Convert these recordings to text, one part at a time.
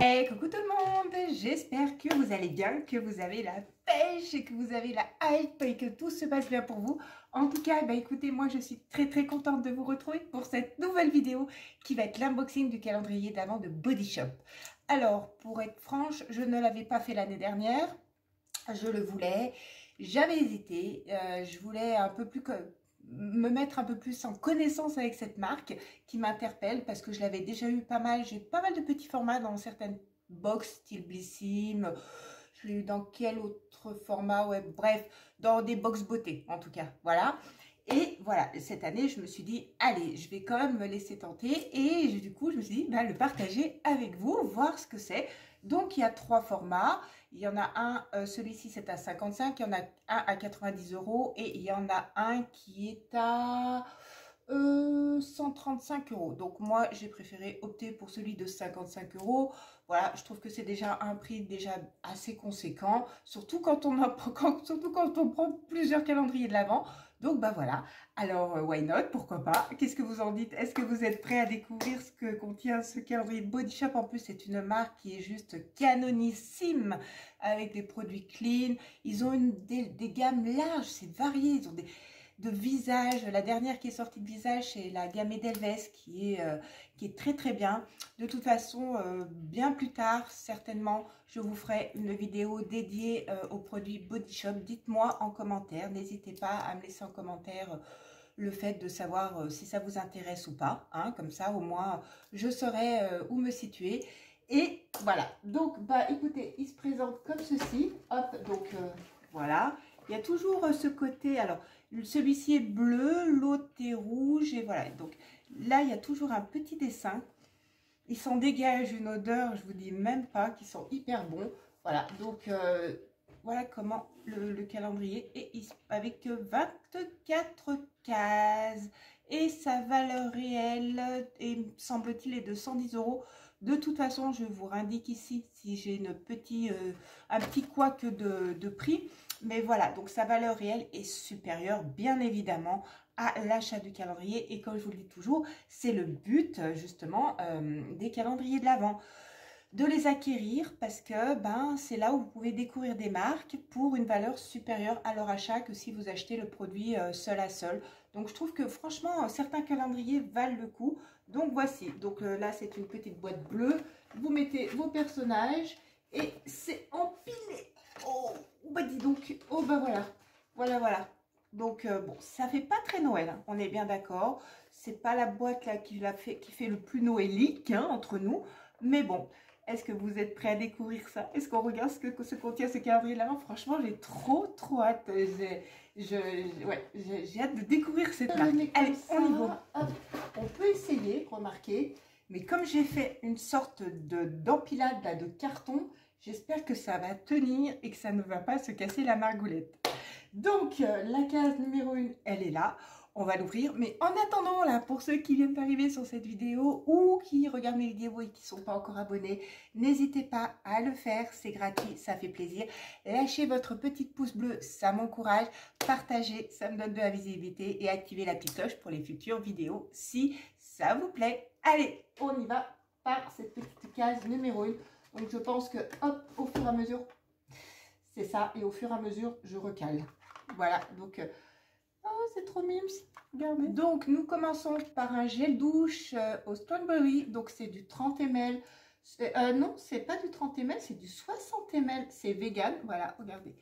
Hey, coucou tout le monde, j'espère que vous allez bien, que vous avez la pêche et que vous avez la hype et que tout se passe bien pour vous. En tout cas, écoutez, moi je suis très contente de vous retrouver pour cette nouvelle vidéo qui va être l'unboxing du calendrier d'avant de Body Shop. Alors, pour être franche, je ne l'avais pas fait l'année dernière, je le voulais, j'avais hésité, je voulais un peu plus me mettre un peu plus en connaissance avec cette marque qui m'interpelle parce que je l'avais déjà eu pas mal, j'ai pas mal de petits formats dans certaines box style Blissim, je l'ai eu dans quel autre format, ouais, bref, dans des box beauté en tout cas, voilà. Et voilà, cette année, je me suis dit, allez, je vais quand même me laisser tenter. Et du coup, je me suis dit, le partager avec vous, voir ce que c'est. Donc, il y a 3 formats. Il y en a un, celui-ci, c'est à 55. Il y en a un à 90 € et il y en a un qui est à 135 €. Donc, moi, j'ai préféré opter pour celui de 55 €. Voilà, je trouve que c'est déjà un prix déjà assez conséquent, surtout quand on prend plusieurs calendriers de l'Avent. Donc, voilà. Alors, why not? Pourquoi pas? Qu'est-ce que vous en dites? Est-ce que vous êtes prêts à découvrir ce que contient ce calendrier Body Shop? En plus, c'est une marque qui est juste canonissime avec des produits clean. Ils ont des gammes larges, c'est varié. Ils ont de visage. La dernière qui est sortie de visage, c'est la gamme Edelweiss qui est très bien. De toute façon, bien plus tard, certainement, je vous ferai une vidéo dédiée aux produits Body Shop. Dites-moi en commentaire, n'hésitez pas à me laisser en commentaire le fait de savoir si ça vous intéresse ou pas. Hein, comme ça, au moins, je saurai où me situer. Et voilà, donc, écoutez, il se présente comme ceci. Hop, donc, voilà. Il y a toujours ce côté, alors, celui-ci est bleu, l'autre est rouge, et voilà. Donc, là, il y a toujours un petit dessin. Ils s'en dégagent une odeur, je vous dis même pas, qui sont hyper bons. Voilà, donc, voilà comment le calendrier est avec 24 cases. Et sa valeur réelle, semble-t-il, est de 110 €. De toute façon, je vous indique ici si j'ai un petit couac de prix. Mais voilà, donc sa valeur réelle est supérieure, bien évidemment, à l'achat du calendrier. Et comme je vous le dis toujours, c'est le but, justement, des calendriers de l'Avent. De les acquérir parce que c'est là où vous pouvez découvrir des marques pour une valeur supérieure à leur achat que si vous achetez le produit seul à seul. Donc je trouve que franchement certains calendriers valent le coup. Donc voici, donc là c'est une petite boîte bleue, vous mettez vos personnages et c'est empilé. Oh dis donc, oh voilà. Donc bon, ça fait pas très Noël, hein, on est bien d'accord. C'est pas la boîte là qui fait le plus noëlique, hein, entre nous, mais bon. Est-ce que vous êtes prêts à découvrir ça? Est-ce qu'on regarde ce que se contient ce calendrier là? Franchement, j'ai trop hâte. J'ai hâte de découvrir cette marque. Allez, on y va. Hop. On peut essayer, remarquez. Mais comme j'ai fait une sorte d'empilade de carton, j'espère que ça va tenir et que ça ne va pas se casser la margoulette. Donc, la case numéro 1, elle est là. On va l'ouvrir, mais en attendant, là, pour ceux qui viennent d'arriver sur cette vidéo ou qui regardent mes vidéos et qui ne sont pas encore abonnés, n'hésitez pas à le faire, c'est gratuit, ça fait plaisir. Lâchez votre petit pouce bleu, ça m'encourage. Partagez, ça me donne de la visibilité et activez la petite cloche pour les futures vidéos si ça vous plaît. Allez, on y va par cette petite case numéro 1. Donc, je pense que, hop, au fur et à mesure, c'est ça, et au fur et à mesure, je recale. Voilà, donc... oh, c'est trop mimes, regardez. Donc, nous commençons par un gel douche au strawberry. Donc, c'est du 30 ml. Non, c'est pas du 30 ml, c'est du 60 ml. C'est vegan, voilà, regardez.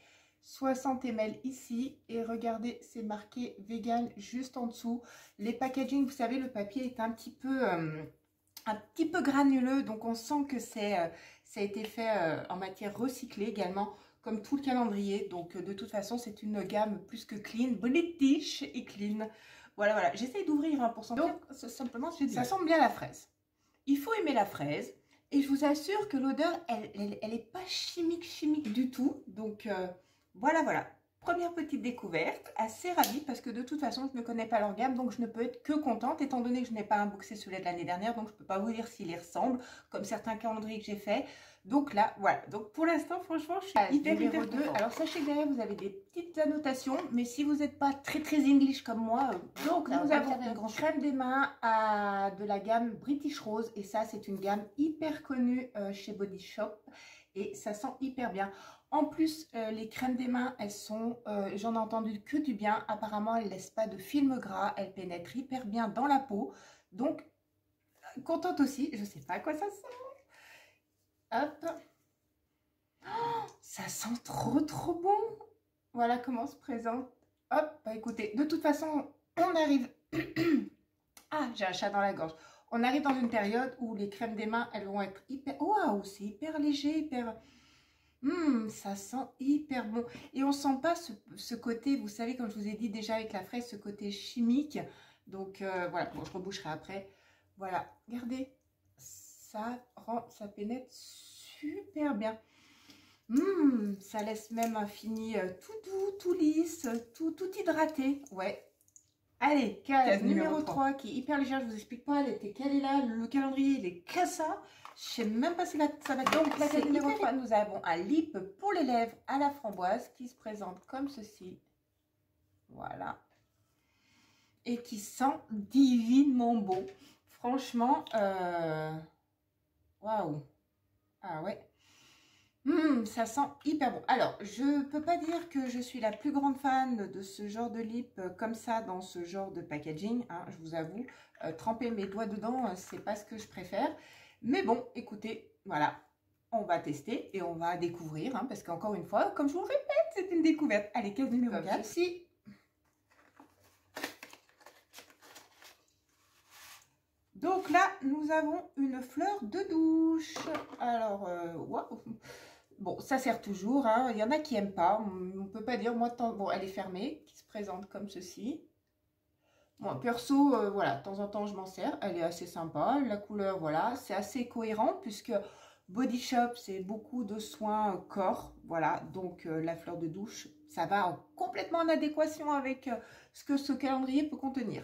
60 ml ici. Et regardez, c'est marqué vegan juste en dessous. Les packaging, vous savez, le papier est un petit peu granuleux. Donc, on sent que ça a été fait en matière recyclée également, comme tout le calendrier. Donc de toute façon c'est une gamme plus que clean, British et clean. Voilà, j'essaye d'ouvrir pour sentir. Donc simplement ça sent bien la fraise. Il faut aimer la fraise et je vous assure que l'odeur elle est pas chimique du tout. Donc voilà. Première petite découverte, assez ravie parce que de toute façon je ne connais pas leur gamme, donc je ne peux être que contente étant donné que je n'ai pas unboxé celui de l'année dernière, donc je ne peux pas vous dire s'il y ressemble comme certains calendriers que j'ai fait. Donc là voilà, donc pour l'instant franchement je suis hyper contente. Alors sachez que derrière vous avez des petites annotations, mais si vous n'êtes pas très English comme moi, donc nous avons une grande crème des mains de la gamme British Rose, et ça c'est une gamme hyper connue chez Body Shop et ça sent hyper bien. En plus, les crèmes des mains, elles sont, j'en ai entendu que du bien. Apparemment, elles ne laissent pas de film gras. Elles pénètrent hyper bien dans la peau. Donc, contente aussi. Je ne sais pas à quoi ça sent. Hop. Oh, ça sent trop bon. Voilà comment se présente. Hop, bah écoutez, de toute façon, on arrive... Ah, j'ai un chat dans la gorge. On arrive dans une période où les crèmes des mains, elles vont être hyper... Waouh, c'est hyper léger, hyper... ça sent hyper bon. Et on sent pas ce côté, vous savez, comme je vous ai dit déjà avec la fraise, ce côté chimique. Donc voilà, bon, je reboucherai après. Voilà, regardez, ça pénètre super bien. Ça laisse même un fini tout doux, tout lisse, tout hydraté. Ouais. Allez, case numéro 3 qui est hyper légère, je vous explique pas, quelle est là, le calendrier il est que ça. Je sais même pas si ça va. Donc la case numéro 3, nous avons un lip pour les lèvres à la framboise qui se présente comme ceci. Voilà. Et qui sent divinement bon. Franchement, waouh. Ah ouais. Ça sent hyper bon. Alors, je peux pas dire que je suis la plus grande fan de ce genre de lip comme ça, dans ce genre de packaging, hein, je vous avoue. Tremper mes doigts dedans, c'est pas ce que je préfère. Mais bon, écoutez, voilà, on va tester et on va découvrir, hein, parce qu'encore une fois, comme je vous le répète, c'est une découverte. Allez, case numéro 4. Ceci. Donc là, nous avons une fleur de douche. Alors, waouh. Bon, ça sert toujours, hein. Il y en a qui n'aiment pas, on ne peut pas dire, moi, bon, elle est fermée, qui se présente comme ceci. Moi, perso, voilà, de temps en temps, je m'en sers, elle est assez sympa, la couleur, voilà, c'est assez cohérent, puisque Body Shop, c'est beaucoup de soins corps, voilà, donc la fleur de douche, ça va complètement en adéquation avec ce que ce calendrier peut contenir.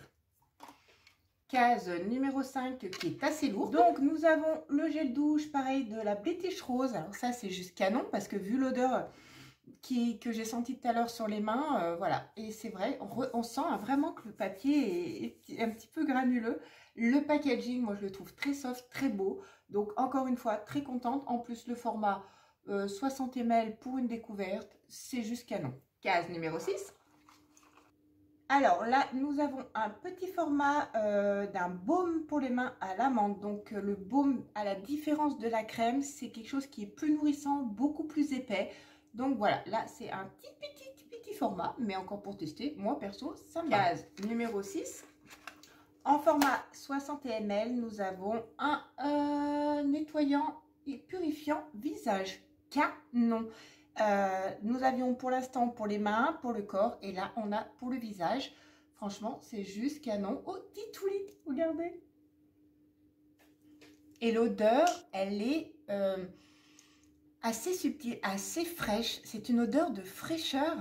Case numéro 5 qui est assez lourde. Donc nous avons le gel douche pareil de la British Rose. Alors ça c'est juste canon parce que vu l'odeur que j'ai senti tout à l'heure sur les mains, voilà. Et c'est vrai, on sent vraiment que le papier est un petit peu granuleux. Le packaging, moi je le trouve très soft, très beau. Donc encore une fois, très contente. En plus le format 60 ml pour une découverte, c'est juste canon. Case numéro 6. Alors là, nous avons un petit format d'un baume pour les mains à l'amande. Donc le baume, à la différence de la crème, c'est quelque chose qui est plus nourrissant, beaucoup plus épais. Donc voilà, là c'est un petit format, mais encore pour tester, moi perso, ça me va. Case numéro 6. En format 60 ml, nous avons un nettoyant et purifiant visage. Canon. Nous avions pour l'instant pour les mains, pour le corps, et là on a pour le visage. Franchement, c'est juste canon. Oh, titouli, regardez. Et l'odeur, elle est assez subtile, assez fraîche. C'est une odeur de fraîcheur.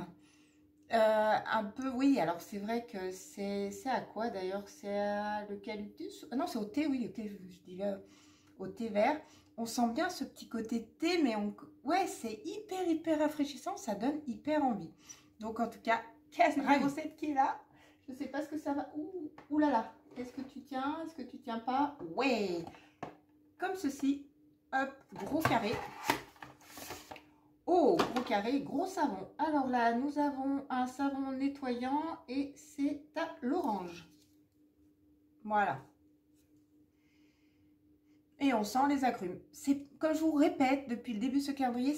Un peu, oui, alors c'est vrai que c'est à quoi d'ailleurs? C'est à l'eucalyptus? Non, c'est au thé, oui, au thé, je dis là, au thé vert. On sent bien ce petit côté thé, mais ouais, c'est hyper rafraîchissant, ça donne hyper envie. Donc en tout cas, case numéro 7 qui est là. Je sais pas ce que ça va. Ouh là là, est-ce que tu tiens? Est-ce que tu tiens pas? Ouais, comme ceci. Hop, gros carré. Oh, gros carré, gros savon. Alors là, nous avons un savon nettoyant et c'est à l'orange. Voilà. Et on sent les agrumes. C'est comme je vous répète depuis le début de ce calendrier,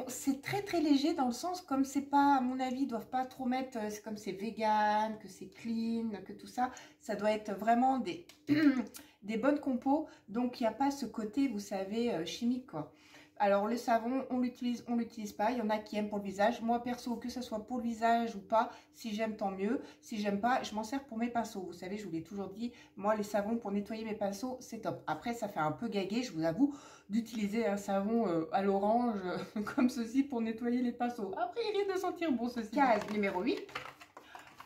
c'est très léger dans le sens comme c'est pas, à mon avis, ils doivent pas trop mettre, c'est comme c'est vegan, que c'est clean, que tout ça, ça doit être vraiment des bonnes compos. Donc il n'y a pas ce côté, vous savez, chimique quoi. Alors le savon, on l'utilise pas. Il y en a qui aiment pour le visage. Moi perso, que ce soit pour le visage ou pas, si j'aime tant mieux. Si j'aime pas, je m'en sers pour mes pinceaux. Vous savez, je vous l'ai toujours dit, moi les savons pour nettoyer mes pinceaux, c'est top. Après, ça fait un peu gaguer, je vous avoue, d'utiliser un savon à l'orange comme ceci pour nettoyer les pinceaux. Après, il risque de sentir bon ceci. Case numéro 8.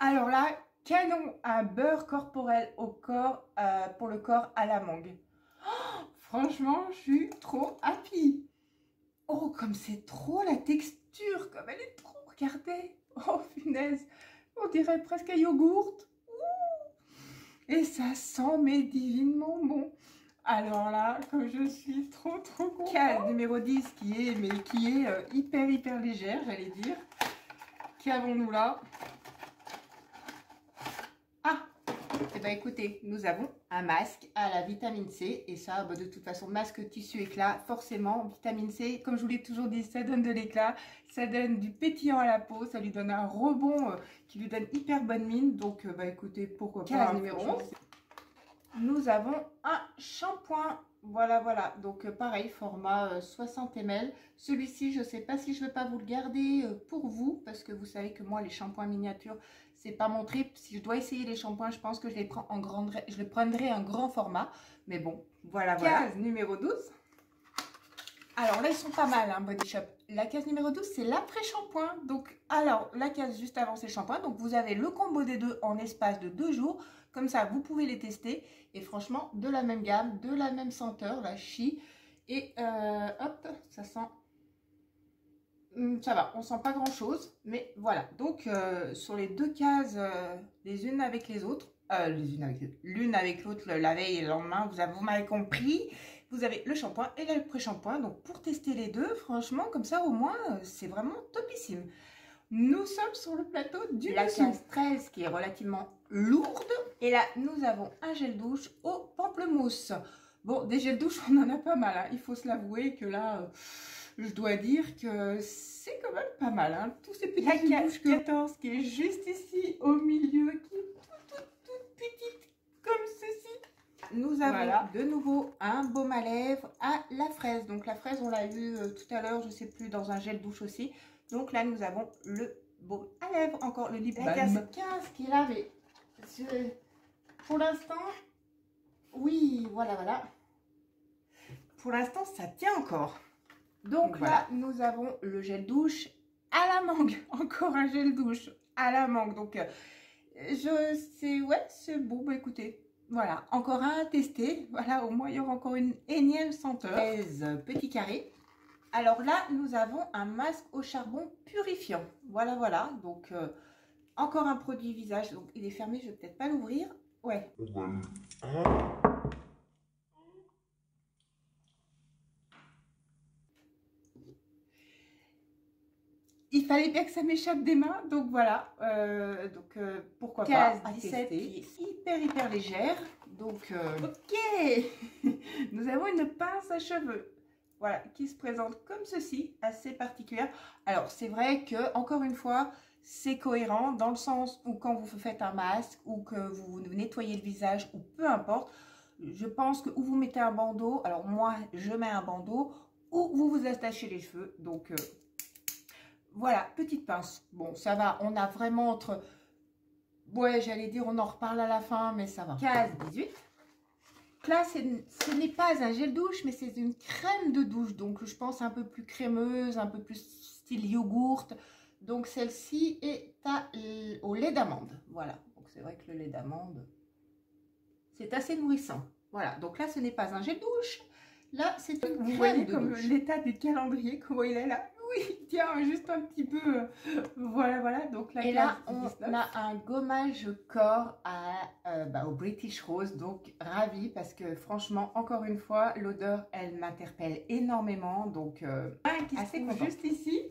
Alors là, canon à beurre corporel au corps pour le corps à la mangue. Oh, franchement, je suis trop happy. Oh, comme c'est trop la texture, comme elle est trop, regardez. Oh, punaise, on dirait presque un yogourt. Ouh. Et ça sent mais divinement bon. Alors là, comme je suis trop contente. Case numéro 10 qui est hyper légère, j'allais dire. Qu'avons-nous là? Eh bien écoutez, nous avons un masque à la vitamine C et ça, bah, de toute façon, masque tissu éclat, forcément, vitamine C, comme je vous l'ai toujours dit, ça donne de l'éclat, ça donne du pétillant à la peau, ça lui donne un rebond qui lui donne hyper bonne mine, donc bah écoutez, pourquoi pas. Case numéro 11. Nous avons un shampoing, voilà, donc pareil, format 60 ml. Celui-ci, je ne sais pas si je ne vais pas vous le garder pour vous, parce que vous savez que moi, les shampoings miniatures, c'est pas mon trip. Si je dois essayer les shampoings, je pense que je les prendrai en grand format. Mais bon, voilà. Case numéro 12. Alors là, ils sont pas mal, hein, Body Shop. La case numéro 12, c'est l'après-shampoing. Donc, alors, la case juste avant, c'est le shampoing. Donc, vous avez le combo des deux en espace de 2 jours. Comme ça, vous pouvez les tester. Et franchement, de la même gamme, de la même senteur, la Chi. Et hop, ça sent... ça va, on sent pas grand-chose. Mais voilà. Donc, sur les deux cases, les unes avec les autres, l'une avec l'autre, la veille et le lendemain, vous m'avez compris. Vous avez le shampoing et l'après-shampoing. Donc, pour tester les deux, franchement, comme ça, au moins, c'est vraiment topissime. Nous sommes sur le plateau du la case 13 qui est relativement lourde. Et là, nous avons un gel douche au pamplemousse. Bon, des gels douches, on en a pas mal. Hein. Il faut se l'avouer que là, je dois dire que c'est quand même pas mal. Hein. Tous ces petits gels douches 14 qui est juste ici au milieu, qui est toute petite comme ceci. Nous avons de nouveau un baume à lèvres à la fraise. Donc la fraise, on l'a eu tout à l'heure, je sais plus, dans un gel douche aussi. Donc là, nous avons le baume à lèvres, encore le lip balm. La case 15 qui est là, mais pour l'instant, oui, voilà. Pour l'instant, ça tient encore. Donc là, nous avons le gel douche à la mangue. Encore un gel douche à la mangue. Donc, c'est bon. Bah écoutez, voilà, encore un à tester. Voilà, au moins, il y aura encore une énième senteur. 13 petits carrés. Alors là, nous avons un masque au charbon purifiant. Voilà. Donc, encore un produit visage. Donc, il est fermé, je vais peut-être pas l'ouvrir. Ouais. Il fallait bien que ça m'échappe des mains. Donc, voilà. Pourquoi pas. Case 17 qui est hyper légère. Donc, ok. Nous avons une pince à cheveux. Voilà, qui se présente comme ceci, assez particulière. Alors, c'est vrai que, encore une fois, c'est cohérent dans le sens où quand vous faites un masque ou que vous nettoyez le visage ou peu importe, je pense que ou vous mettez un bandeau, alors moi, je mets un bandeau, ou vous vous attachez les cheveux. Donc, voilà, petite pince. Bon, ça va, on a vraiment entre... Ouais, j'allais dire, on en reparle à la fin, mais ça va. Case 18. Là, ce n'est pas un gel douche, mais c'est une crème de douche. Donc, je pense un peu plus crémeuse, un peu plus style yogourt. Donc, celle-ci est au lait d'amande. Voilà. Donc, c'est vrai que le lait d'amande, c'est assez nourrissant. Voilà. Donc là, ce n'est pas un gel douche. Là, c'est une crème de douche. Vous voyez comme l'état du calendrier, comment il est là. Oui, tiens, juste un petit peu. Voilà. Donc là, et là, on a un gommage corps au British Rose. Donc, ravie parce que franchement, encore une fois, l'odeur, elle m'interpelle énormément. Donc, assez juste ici.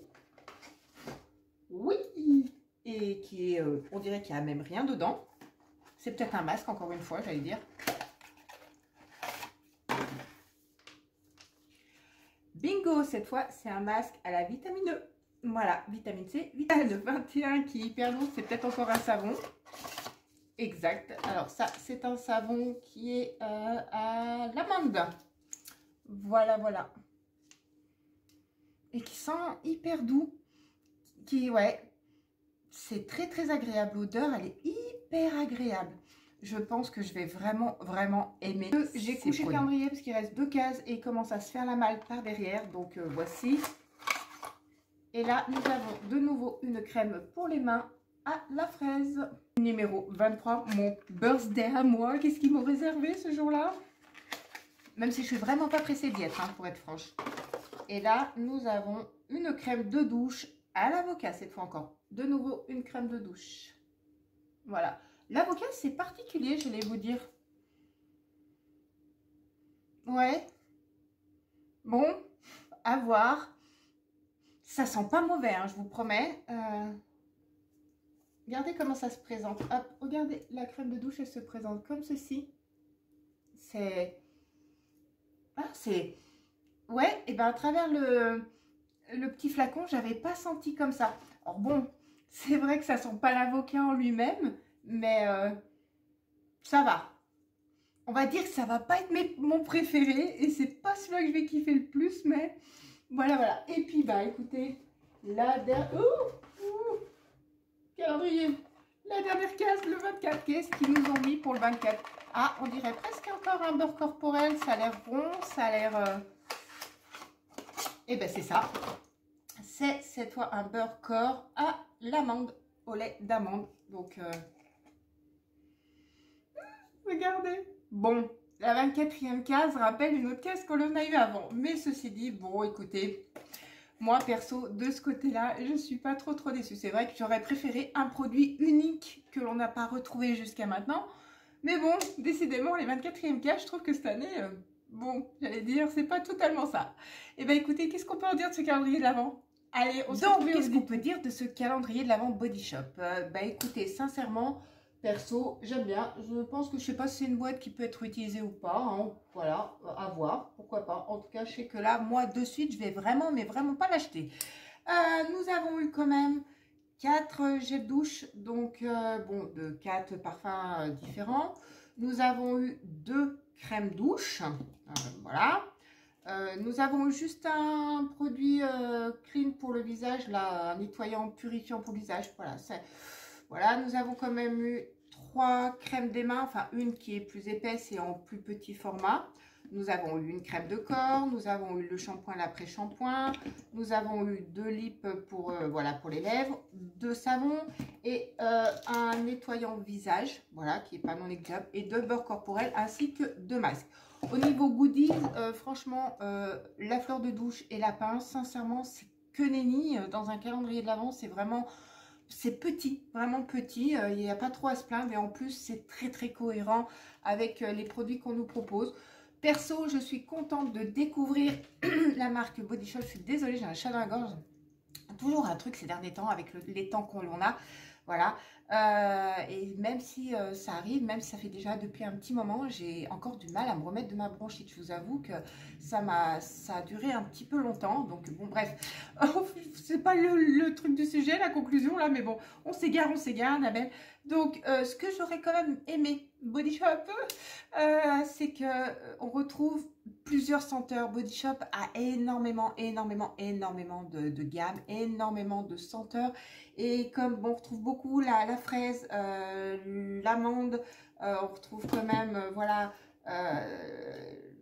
Oui. Et qui est, on dirait qu'il n'y a même rien dedans. C'est peut-être un masque, encore une fois, j'allais dire. Bingo, cette fois, c'est un masque à la vitamine E. Voilà, vitamine C, vitamine 21 qui est hyper lourd, c'est peut-être encore un savon. Exact. Alors ça, c'est un savon qui est à l'amande. Voilà. et qui sent hyper doux. Ouais, c'est très très agréable. L'odeur, elle est hyper agréable. Je pense que je vais vraiment aimer. J'ai couché le calendrier parce qu'il reste 2 cases et il commence à se faire la malle par derrière. Donc voici. Et là, nous avons de nouveau une crème pour les mains à la fraise. Numéro 23, mon birthday à moi. Qu'est-ce qu'ils m'ont réservé ce jour-là? Même si je suis vraiment pas pressée d'y être, hein, pour être franche. Et là, nous avons une crème de douche à l'avocat cette fois encore. De nouveau, une crème de douche. Voilà. L'avocat, c'est particulier, je vais vous dire. Ouais. Bon, à voir. Ça sent pas mauvais, hein, je vous promets. Regardez comment ça se présente. Hop, regardez, la crème de douche, elle se présente comme ceci. C'est... Ah, c'est... Ouais, et ben à travers le petit flacon, j'avais pas senti comme ça. Alors bon, c'est vrai que ça sent pas l'avocat en lui-même, mais ça va. On va dire que ça va pas être mon préféré, et c'est pas celui-là que je vais kiffer le plus, mais voilà. Et puis, bah écoutez, la dernière... calendrier. La dernière case, le 24. Qu'est-ce qu'ils nous ont mis pour le 24? Ah, on dirait presque encore un beurre corporel. Ça a l'air rond, ça a l'air... Eh ben c'est ça. C'est cette fois un beurre corps à l'amande, au lait d'amande. Donc, regardez. Bon, la 24e case rappelle une autre case qu'on a eu avant. Mais ceci dit, bon, écoutez, moi, perso, de ce côté-là, je ne suis pas trop déçue. C'est vrai que j'aurais préféré un produit unique que l'on n'a pas retrouvé jusqu'à maintenant. Mais bon, décidément, les 24e cases, je trouve que cette année... bon, j'allais dire, c'est pas totalement ça. Et ben écoutez, qu'est-ce qu'on peut en dire de ce calendrier de l'Avent? Allez, on se retrouve. Donc, qu'est-ce qu'on peut dire de ce calendrier de l'Avent Body Shop? Bah écoutez, sincèrement, perso, j'aime bien. Je pense que je sais pas si c'est une boîte qui peut être utilisée ou pas. Hein. Voilà, à voir, pourquoi pas. En tout cas, je sais que là, moi, de suite, je vais vraiment, mais vraiment pas l'acheter. Nous avons eu quand même 4 gels douche, donc bon, de 4 parfums différents. Nous avons eu 2 crèmes douche, voilà. Nous avons eu juste un produit clean pour le visage, là, un nettoyant purifiant pour le visage, voilà. Voilà, nous avons quand même eu 3 crèmes des mains, enfin une qui est plus épaisse et en plus petit format. Nous avons eu une crème de corps, nous avons eu le shampoing, l'après-shampoing, nous avons eu 2 lips pour, voilà, pour les lèvres, 2 savons et un nettoyant visage, voilà, qui n'est pas non négligeable, et 2 beurres corporels ainsi que 2 masques. Au niveau goodies, franchement, la fleur de douche et la pince, sincèrement, c'est que nenni. Dans un calendrier de l'Avent, c'est vraiment... C'est petit, vraiment petit, il n'y a pas trop à se plaindre et en plus c'est très cohérent avec les produits qu'on nous propose. Perso, je suis contente de découvrir la marque Body Shop. Je suis désolée, j'ai un chat dans la gorge. Toujours un truc ces derniers temps avec les temps qu'on a. Voilà. Et même si ça arrive, même si ça fait déjà depuis un petit moment, j'ai encore du mal à me remettre de ma bronchite. Je vous avoue que ça a duré un petit peu longtemps. Donc bon, bref, c'est pas le truc du sujet, la conclusion là, mais bon, on s'égare, Annabelle. Donc, ce que j'aurais quand même aimé Body Shop, c'est que on retrouve plusieurs senteurs. Body Shop a énormément de gamme, énormément de senteurs. Et comme on retrouve beaucoup la fraise, l'amande, on retrouve quand même, voilà,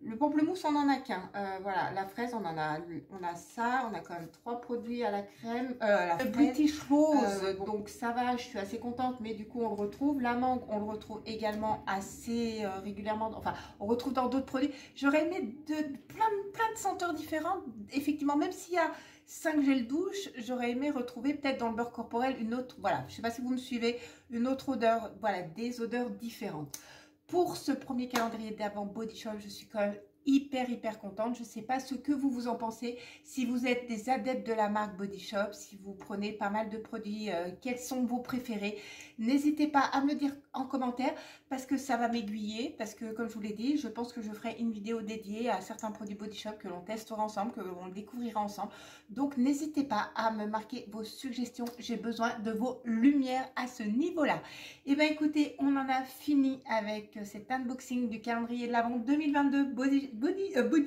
le pamplemousse, on n'en a qu'un. Voilà, la fraise, on a ça. On a quand même 3 produits à la crème. La fraise, British Rose, donc ça va, je suis assez contente. Mais du coup, on le retrouve. La mangue, on le retrouve également assez régulièrement. Enfin, on retrouve dans d'autres produits. J'aurais aimé plein de senteurs différentes. Effectivement, même s'il y a 5 gels douche, j'aurais aimé retrouver peut-être dans le beurre corporel une autre, voilà, je ne sais pas si vous me suivez, une autre odeur, voilà, des odeurs différentes. Pour ce premier calendrier d'Avent Body Shop, je suis quand même hyper contente. Je ne sais pas ce que vous en pensez. Si vous êtes des adeptes de la marque Body Shop, si vous prenez pas mal de produits, quels sont vos préférés? N'hésitez pas à me le dire en commentaire parce que ça va m'aiguiller, parce que comme je vous l'ai dit, je pense que je ferai une vidéo dédiée à certains produits Body Shop que l'on testera ensemble, que l'on découvrira ensemble. Donc n'hésitez pas à me marquer vos suggestions, j'ai besoin de vos lumières à ce niveau-là. Et bien écoutez, on en a fini avec cet unboxing du calendrier de l'Avent 2022 Body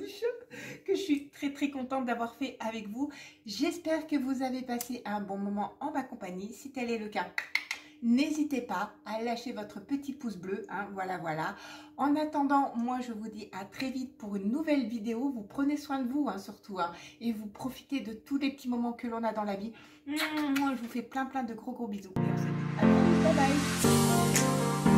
Shop que je suis très contente d'avoir fait avec vous. J'espère que vous avez passé un bon moment en ma compagnie. Si tel est le cas, n'hésitez pas à lâcher votre petit pouce bleu, hein, voilà. En attendant, moi je vous dis à très vite pour une nouvelle vidéo. Vous prenez soin de vous, hein, surtout, hein, et vous profitez de tous les petits moments que l'on a dans la vie. Moi je vous fais plein de gros bisous. Et on se dit à bientôt, bye bye.